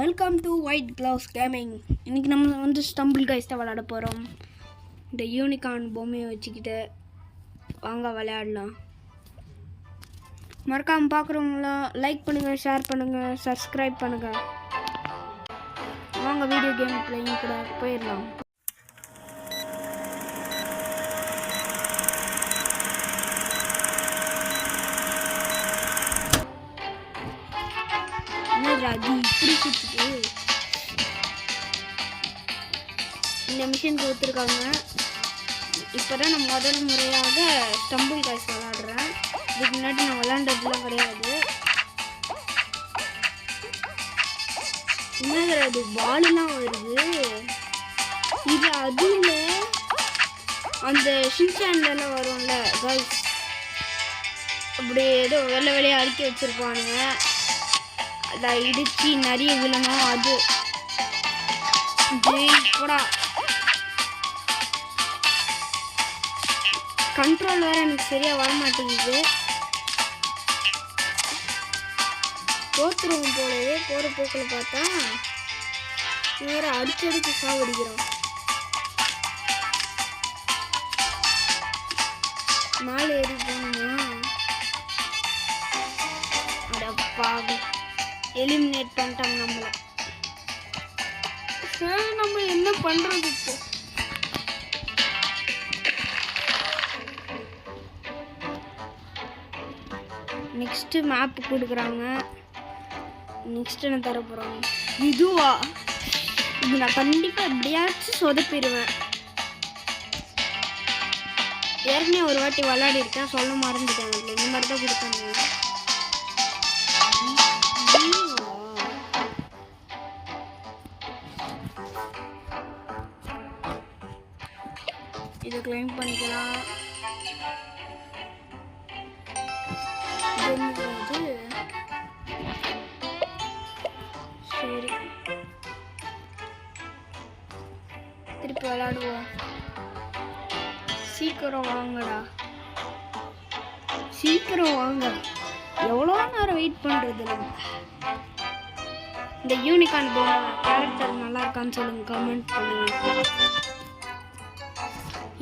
Welcome to white gloves gaming. இன்றைக்கி நம்ம வந்து ஸ்டம்பிள் கைஸ் தான் விளையாட போகிறோம். இந்த யூனிகார்ன் பொம்மையை வச்சுக்கிட்டு வாங்க விளையாடலாம். மறக்காமல் பார்க்குறவங்களாம் லைக் பண்ணுங்கள், ஷேர் பண்ணுங்கள், சப்ஸ்கிரைப் பண்ணுங்கள். வாங்க வீடியோ கேம் பிளேயிங் கூட போயிடலாம். அது இப்படி சுற்றிட்டு இந்த மிஷின் கொடுத்துருக்காங்க. இப்போ தான் நான் முதல் முறையாக ஸ்டம்பிள் கைஸ் விளாடுறேன். இதுக்கு முன்னாடி நான் விளாண்டதுலாம் கிடையாது. என்ன அது பாலுலாம் வருது. இது அதுல அந்த ஷின்சான்லாம் வரும்ல கைஸ், அப்படி ஏதோ வெள்ளை வெள்ளையாக அடுக்கி வச்சுருப்பானுங்க. அதை இடிச்சு நிறைய விழணும். அது கூட கண்ட்ரோல் வேற எனக்கு சரியா வர மாட்டேங்குது. தோத்துருவோம் போலவே போற போக்கில் பார்த்தா வேற அடிச்சடிச்சு சாவடிக்கிறோம். மேலே ஏறி போகணுமா? அடப்பாவி, எலிமினேட் பண்ணிட்டாங்க நம்மள. சரி, நம்ம என்ன பண்றது இப்போ? நெக்ஸ்ட் மேப் கொடுக்குறாங்க. நெக்ஸ்ட் என்ன தர போறாங்க? இதுவா? இது நான் கண்டிப்பா எப்படியாச்சும் சொதப்பிடுவேன். ஏற்கனவே ஒரு வாட்டி விளையாடி இருக்கேன், சொல்ல மறந்துட்டேன். இந்த மாதிரி தான் கொடுத்தாங்க. இதை கிளைம் பண்ணிக்கலாம். சரி, திருப்பி விளையாடுவோம். சீக்கிரம் வாங்கடா, சீக்கிரம் வாங்க. எவ்வளோ நேரம் வெயிட் பண்ணுறது நம்ம? இந்த யூனிகார்ன் கேரக்டர் நல்லா இருக்கான்னு சொல்லுங்க, கமெண்ட் பண்ணுங்க.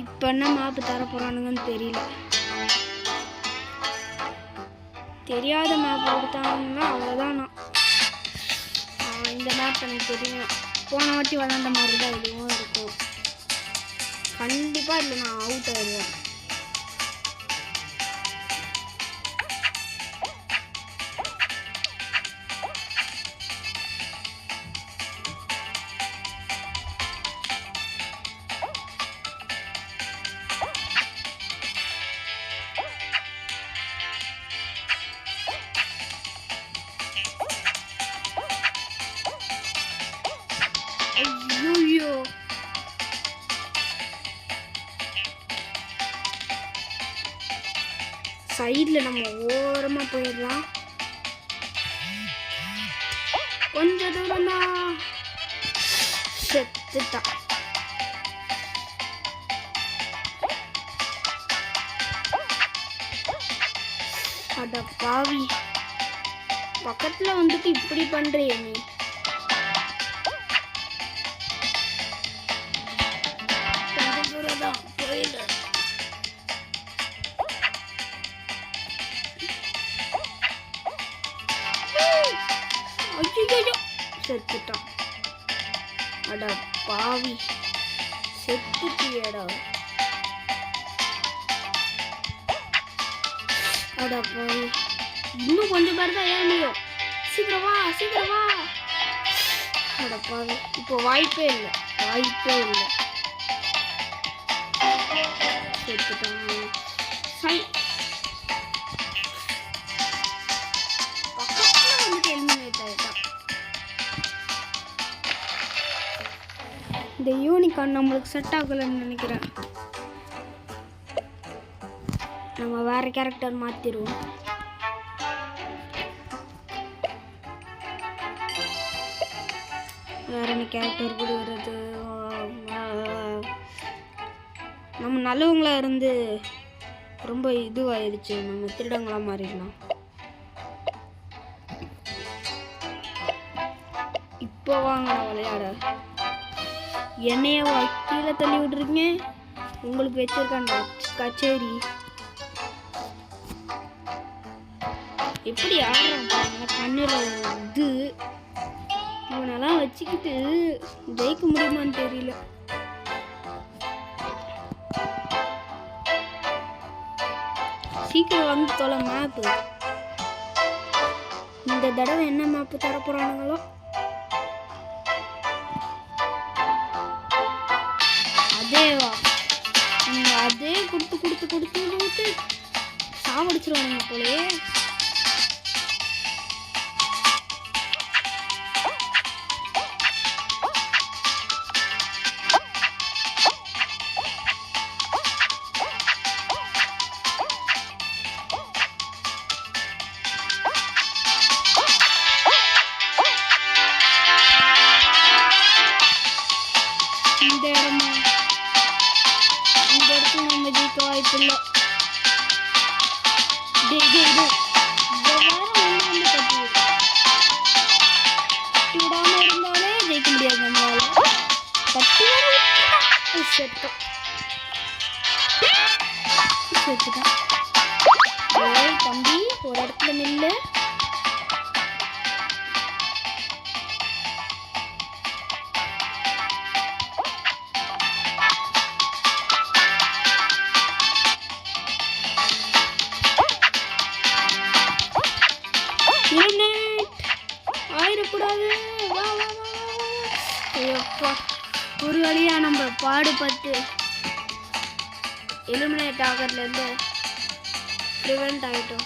இப்போ என்ன மேப் தர போகிறானுங்கன்னு தெரியல. தெரியாத மேப் கொடுத்தாங்கன்னா அவ்வளோதானா? இந்த மேப் எனக்கு தெரியும். போன வாட்டி விளாண்ட மாதிரி தான் இதுவும் இருக்கும். கண்டிப்பாக இல்லை, நான் அவுட் ஆயிடுவேன். ஐயோ, சைடில் நம்ம ஓரமாக போயிடலாம். கொஞ்ச தூரம் தான். செத்துட்டா. அட பாவி, பக்கத்தில் வந்துட்டு இப்படி பண்ணுறிய நீ. செத்துட்டான். அட பாவி, செத்துட்டியடா. அட பாவி, இன்னும் கொஞ்சம் பேர் தான் ஏற முடியும். சீக்கிரம் வா, சீக்கிரம் வா. அட பாவி, இப்போ வாய்ப்பே இல்லை, வாய்ப்பே இல்லை. செத்துட்டான். பக்கத்துல வந்துட்டு எலிமினேட் ஆயிட்டான். இந்த யூனிகார்ன் நம்மளுக்கு செட் ஆகலைன்னு நினைக்கிறேன். நம்ம வேற கேரக்டர் மாத்திடுவோம். வேற என்ன கேரக்டர் கூட வருது? நம்ம நல்லவங்களா இருந்து ரொம்ப இதுவாயிடுச்சு. நம்ம திருடங்களா மாறிடலாம். இப்போ வாங்க விளையாட. என்னைய கீழே தள்ளி விட்டுருக்கீங்க. உங்களுக்கு வச்சிருக்காண்டா கச்சேரி. எப்படி ஆடுறான் பாருங்க. கண்ணில் இது இவனெல்லாம் வச்சுக்கிட்டு ஜெயிக்க முடியுமான்னு தெரியல. சீக்கிரம் வந்து தொலை மேப்பு. இந்த தடவை என்ன மேப்பு தர போறானுங்களோ. அதேவா நீங்க அதே கொடுத்து கொடுத்து கொடுத்து கொடுத்து சாவடிச்சிருவானுங்க போலே. இந்த இடத்துல நம்ம ஜெயிக்க வாய்ப்பு இல்லை. கட்டி விடாம இருந்தாலே ஜெயிக்க முடியாது நம்மளால. கட்டி செத்துட்டான். தம்பி ஒரு இடத்துல நில்லு. ஆயிடக்கூடாது. ஐயோப்பா, ஒரு வழியா நம்ம பாடுபட்டு எலிமினேட் ஆகிறதுலேருந்து ப்ரிவெண்ட் ஆகிட்டோம்.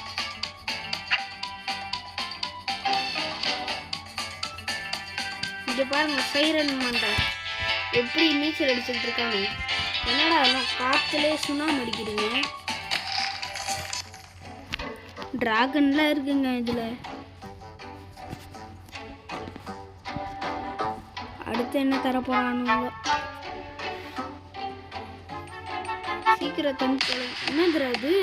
இங்கே பாருங்க, சைரன் மண்டை எப்படி நீச்சல் அடிச்சுட்டு இருக்காங்க. என்னடா எல்லாம் காற்றுலே சுனாமி அடிக்கிறீங்க. டிராகன்லாம் இருக்குங்க இதில். அடுத்து என்ன தர போறானுங்களோ. சீக்கிரம் தம்பி. என்னது?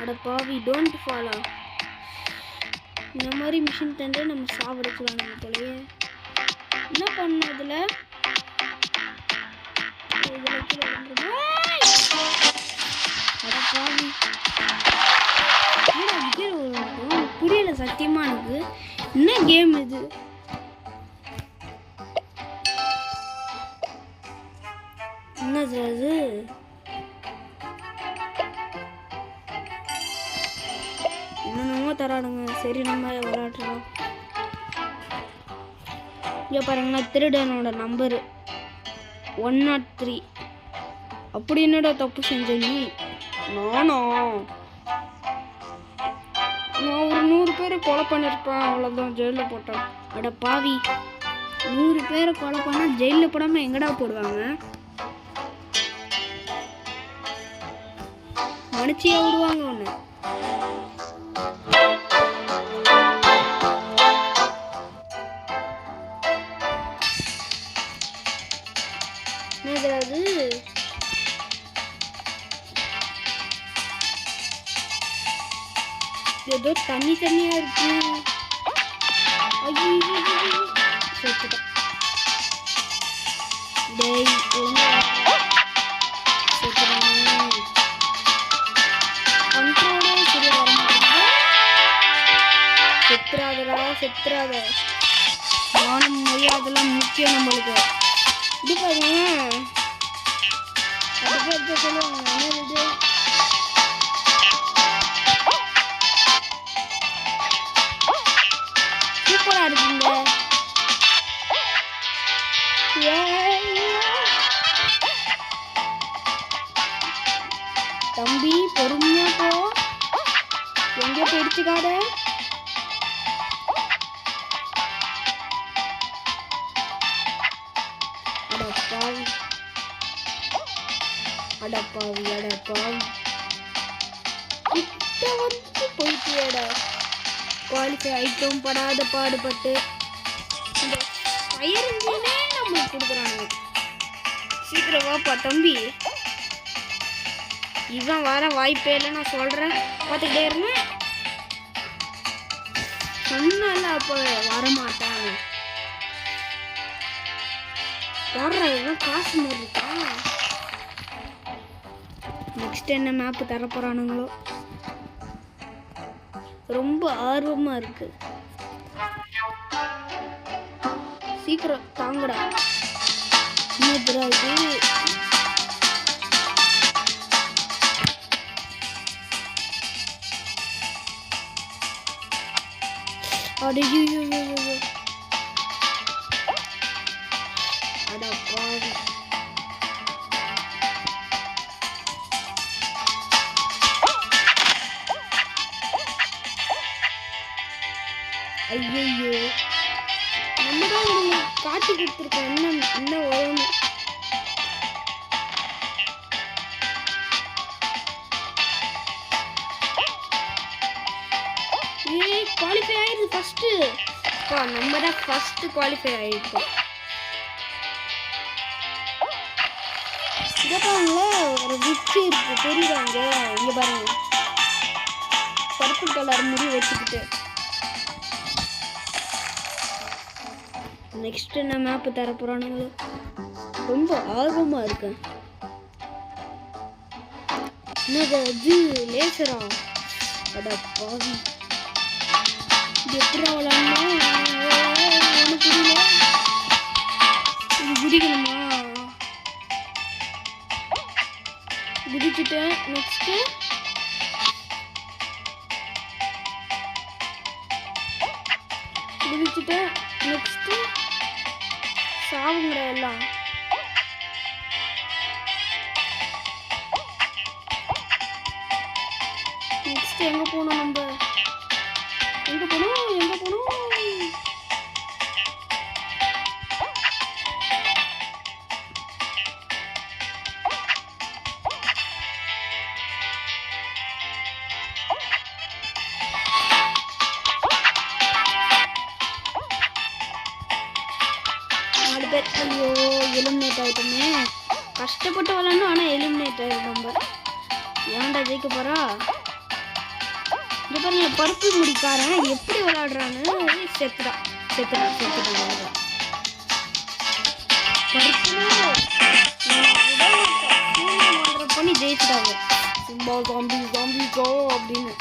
அட பாவி, டோன்ட் ஃபாலோ. இந்த மாதிரி மிஷின் தந்து நம்ம சாவடிச்சுவானுங்க போலயே. என்ன பண்ணதுல புரியல சத்தியமா எனக்கு. என்ன கேம் இது? என்னது அது? என்னென்னமோ தரானுங்க. சரி, நம்ம விளையாடுறோம். இங்கே பாருங்கன்னா, திருடனோட நம்பரு 103. அப்படி என்னடா தப்பு செஞ்ச நீ? நானா? நான் ஒரு 100 பேரை கொலை பண்ணியிருப்பேன், அவ்வளோதான். ஜெயிலில் போட்டேன். அட பாவி, 100 பேரை கொலை பண்ணால் ஜெயிலில் போடாமல் எங்கடா போடுவாங்க? மனுச்சியா விடுவாங்க ஒன்று. என்னது? ஏதோ தண்ணி தண்ணியா இருக்கு. செத்துட்டேன். டேய் செத்துறாத. மானம் மரியாதைலாம் முக்கியம் நம்மளுக்கு. இது பாருங்க, அது சொல்லுவாங்க. என்னது? சூப்பரா இருக்குங்க. தம்பி பொறுமையா போ. எங்க போயிடுச்சுக்காடு? அடப்பாவி கிட்ட வந்து போயிட்டியடா. குவாலிஃபை ஆயிட்டும் படாத பாடுபட்டு. இந்த ஃபயர் இன்ஜினே நம்மளுக்கு கொடுக்குறானுங்க. சீக்கிரம் வாப்பா தம்பி. இவன் வர வாய்ப்பே இல்லை, நான் சொல்கிறேன். பார்த்துக்கிட்டே இருங்க. சொன்னால அப்போ வரமாட்டான். யாரா இதெல்லாம் காசு மாதிரி இருக்கா? நெக்ஸ்ட் என்ன மேப்பு தர போறானுங்களோ, ரொம்ப ஆர்வமா இருக்கு. சீக்கிரம் தாங்கடா. என்னதுடா இது? ஐயோ அட பாவி. ஐயோ நம்ம தான் உங்களுக்கு காட்டி கொடுத்துருக்கோம். என்ன வரணும்? குவாலிஃபை ஆயிடுது ஃபர்ஸ்ட். நம்ம தான் ஃபர்ஸ்ட் குவாலிஃபை ஆயிடுச்சு. இதை பாருங்களே, ஒரு விச்சு இருக்கு தெரியுதாங்க? இங்க பாருங்க, பர்பிள் கலர் முடி வச்சுக்கிட்டு. நெக்ஸ்ட் என்ன மேப்பு தர போறானுங்களோ, ரொம்ப ஆர்வமா இருக்கேன். என்னது அது? லேசரா? அட பாவி, இது எப்படி விளாடணும்? ஒன்றும் புரியல. இது குதிக்கணுமா? குதிச்சுட்டேன். நெக்ஸ்ட்டு குதிச்சுட்டேன். நெக்ஸ்ட்டு சாவுங்கிற எல்லாம். நெக்ஸ்ட் எங்கே போகணும்? நம்ம எங்கே போகணும்? ஐயோ எலிமினேட் ஆகிட்டோமே. கஷ்டப்பட்டு விளாடணும், ஆனால் எலிமினேட் ஆகிடும். நம்ம ஏன்டா ஜெயிக்க போறா? இந்த பாருங்க, பருப்பு முடிக்காரன் எப்படி விளாடுறான்னு. செத்துட்டான். பண்ணி ஜெயிச்சிட்டாங்க. சிம்பா ஜாம்பி கோ அப்படின்னு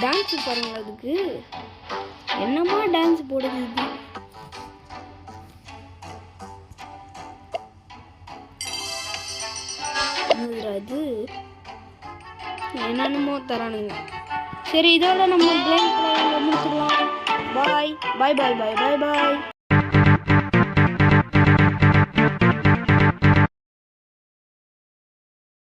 டான்ஸ் பாருங்க. அதுக்கு என்னமா டான்ஸ் போடுது இது? அது என்னென்னமோ தரானுங்க. சரி, இதோட நம்ம கேம் பிளே முடிச்சிடலாம். பாய்.